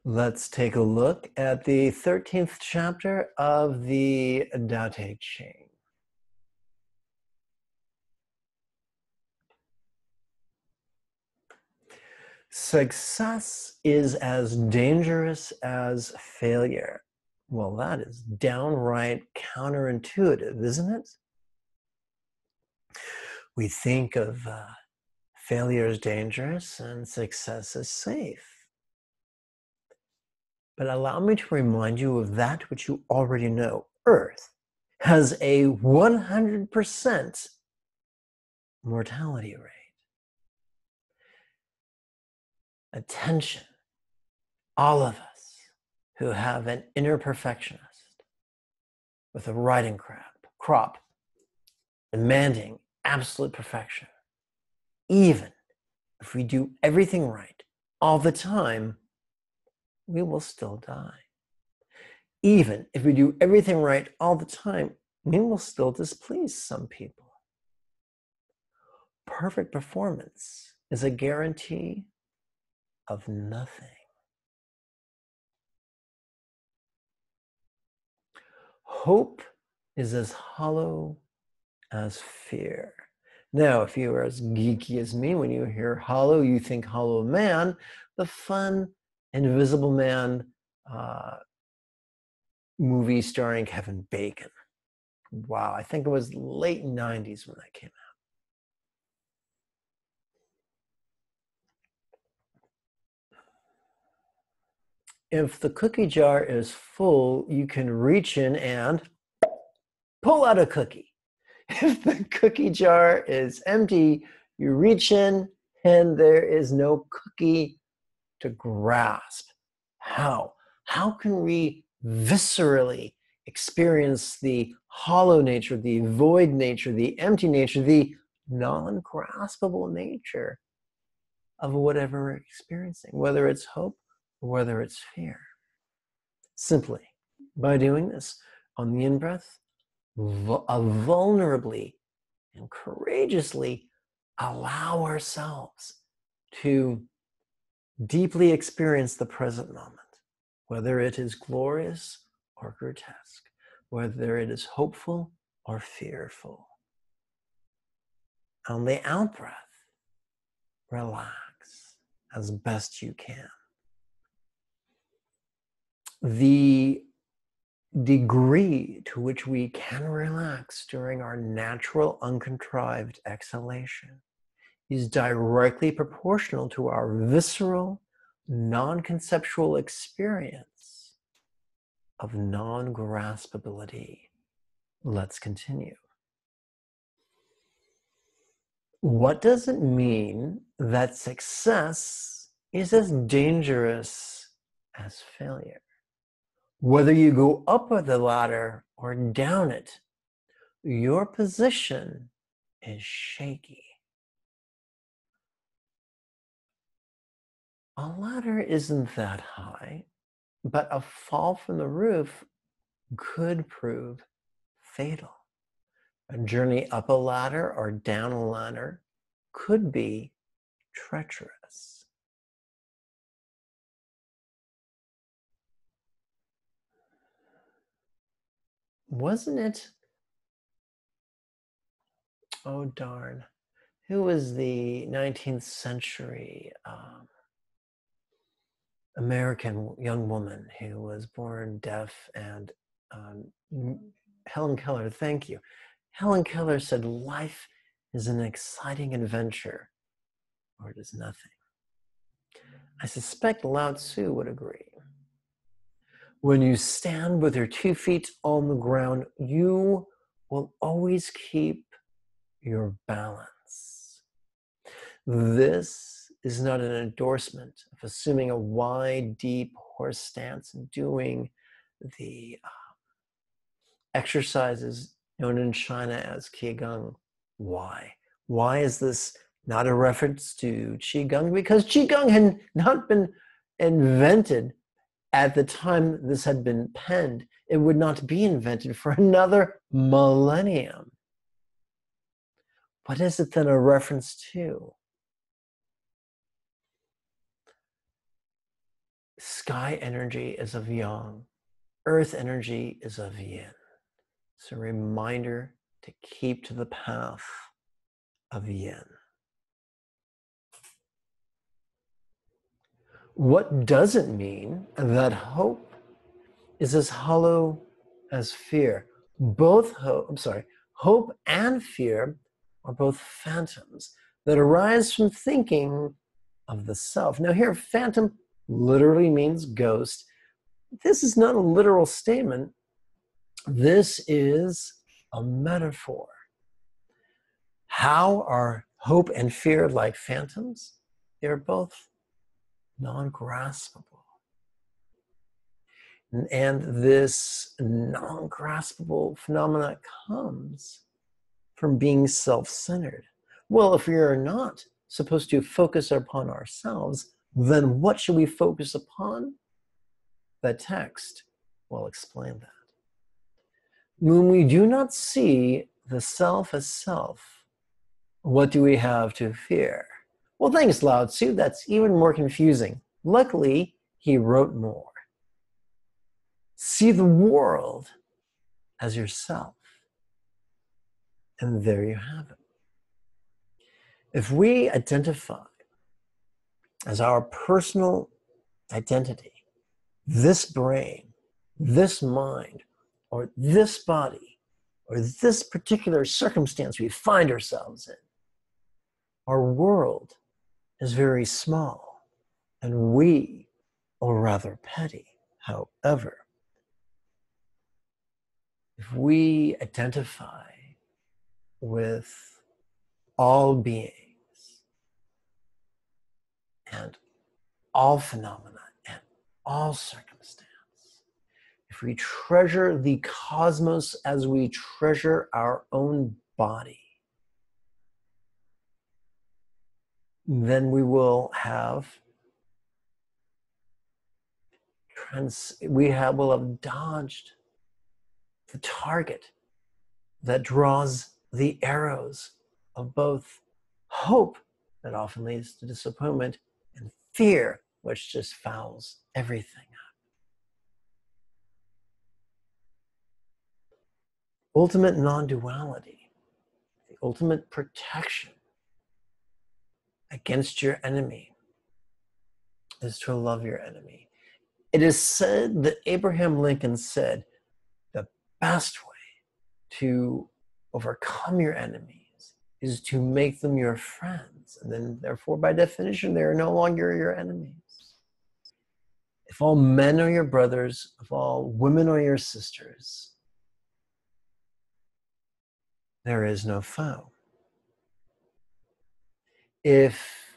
Let's take a look at the 13th chapter of the Tao Te Ching. Success is as dangerous as failure. Well, that is downright counterintuitive, isn't it? We think of failure as dangerous and success as safe. But allow me to remind you of that which you already know. Earth has a 100% mortality rate. Attention, all of us who have an inner perfectionist with a writing crop demanding absolute perfection, even if we do everything right all the time, we will still die. Even if we do everything right all the time, we will still displease some people. Perfect performance is a guarantee of nothing. Hope is as hollow as fear. Now, if you are as geeky as me, when you hear hollow, you think Hollow Man, the fun Invisible Man movie starring Kevin Bacon. Wow, I think it was late 90s when that came out. If the cookie jar is full, you can reach in and pull out a cookie. If the cookie jar is empty, you reach in and there is no cookie to grasp. How? How can we viscerally experience the hollow nature, the void nature, the empty nature, the non-graspable nature of whatever we're experiencing, whether it's hope or whether it's fear? Simply by doing this on the in-breath, vulnerably and courageously allow ourselves to deeply experience the present moment, whether it is glorious or grotesque, whether it is hopeful or fearful. On the out-breath, relax as best you can. The degree to which we can relax during our natural, uncontrived exhalation is directly proportional to our visceral, non-conceptual experience of non-graspability. Let's continue. What does it mean that success is as dangerous as failure? Whether you go up the ladder or down it, your position is shaky. A ladder isn't that high, but a fall from the roof could prove fatal. A journey up a ladder or down a ladder could be treacherous. Wasn't it? Oh, darn. Who was the 19th century American young woman who was born deaf? And Helen Keller, thank you. Helen Keller said, life is an exciting adventure, or it is nothing. I suspect Lao Tzu would agree. When you stand with your 2 feet on the ground, you will always keep your balance. This is not an endorsement of assuming a wide, deep horse stance and doing the exercises known in China as Qigong. Why? Why is this not a reference to Qigong? Because Qigong had not been invented at the time this had been penned. It would not be invented for another millennium. What is it then a reference to? Sky energy is of yang. Earth energy is of yin. It's a reminder to keep to the path of yin. What doesn't mean that hope is as hollow as fear. Hope and fear are both phantoms that arise from thinking of the self. Now here, phantom literally means ghost. This is not a literal statement. This is a metaphor. How are hope and fear like phantoms? They're both non-graspable. And this non-graspable phenomena comes from being self-centered. Well, if we are not supposed to focus upon ourselves, then what should we focus upon? The text will explain that. When we do not see the self as self, what do we have to fear? Well, thanks, Lao Tzu. That's even more confusing. Luckily, he wrote more. See the world as yourself. And there you have it. If we identify as our personal identity this brain, this mind, or this body, or this particular circumstance we find ourselves in, our world is very small and we are rather petty. However, if we identify with all beings and all phenomena and all circumstance, if we treasure the cosmos as we treasure our own body, then we will have will have dodged the target that draws the arrows of both hope that often leads to disappointment and fear, which just fouls everything up. Ultimate non-duality, the ultimate protection against your enemy is to love your enemy. It is said that Abraham Lincoln said the best way to overcome your enemies is to make them your friends. And then therefore, by definition, they are no longer your enemies. If all men are your brothers, if all women are your sisters, there is no foe. If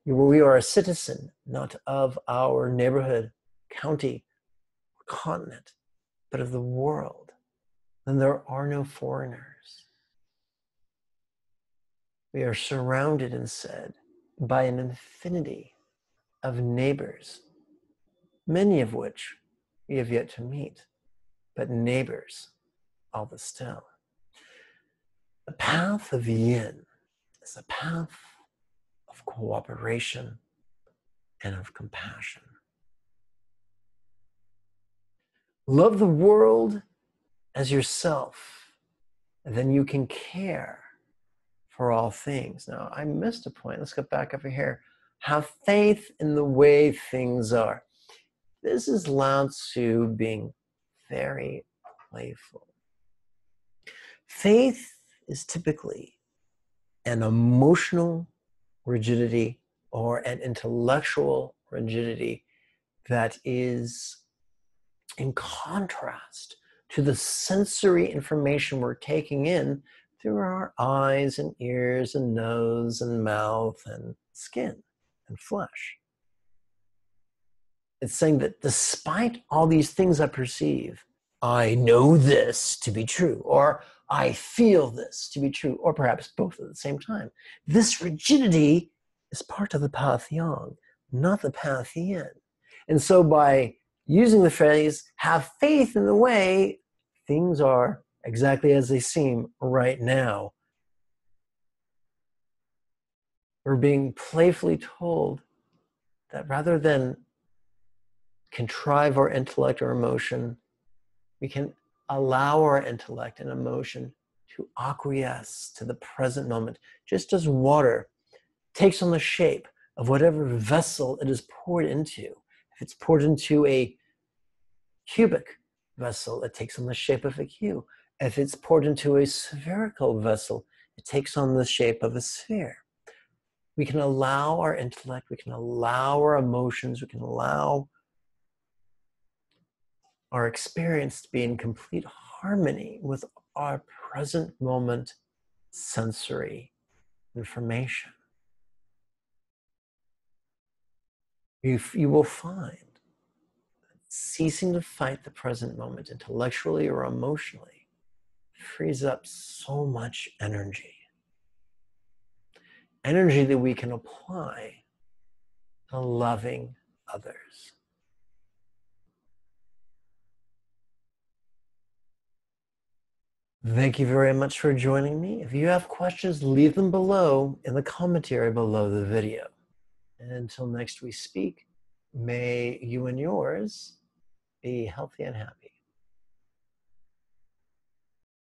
we are a citizen, not of our neighborhood, county, continent, but of the world, then there are no foreigners. We are surrounded instead by an infinity of neighbors, many of which we have yet to meet, but neighbors all the still. The path of yin is a path of cooperation and of compassion. Love the world as yourself, and then you can care for all things. Now, I missed a point. Let's get back over here. Have faith in the way things are. This is Lao Tzu being very playful. Faith is typically an emotional rigidity or an intellectual rigidity that is in contrast to the sensory information we're taking in through our eyes and ears and nose and mouth and skin and flesh. It's saying that despite all these things I perceive, I know this to be true, or I feel this to be true, or perhaps both at the same time. This rigidity is part of the path yang, not the path yin. And so by using the phrase, have faith in the way things are exactly as they seem right now, we're being playfully told that rather than contrive our intellect or emotion. We can allow our intellect and emotion to acquiesce to the present moment, just as water takes on the shape of whatever vessel it is poured into. If it's poured into a cubic vessel, it takes on the shape of a cube. If it's poured into a spherical vessel, it takes on the shape of a sphere. We can allow our intellect, we can allow our emotions, we can allow our experience to be in complete harmony with our present moment sensory information. You will find that ceasing to fight the present moment intellectually or emotionally frees up so much energy. Energy that we can apply to loving others. Thank you very much for joining me. If you have questions, leave them below in the commentary below the video. And until next we speak, may you and yours be healthy and happy.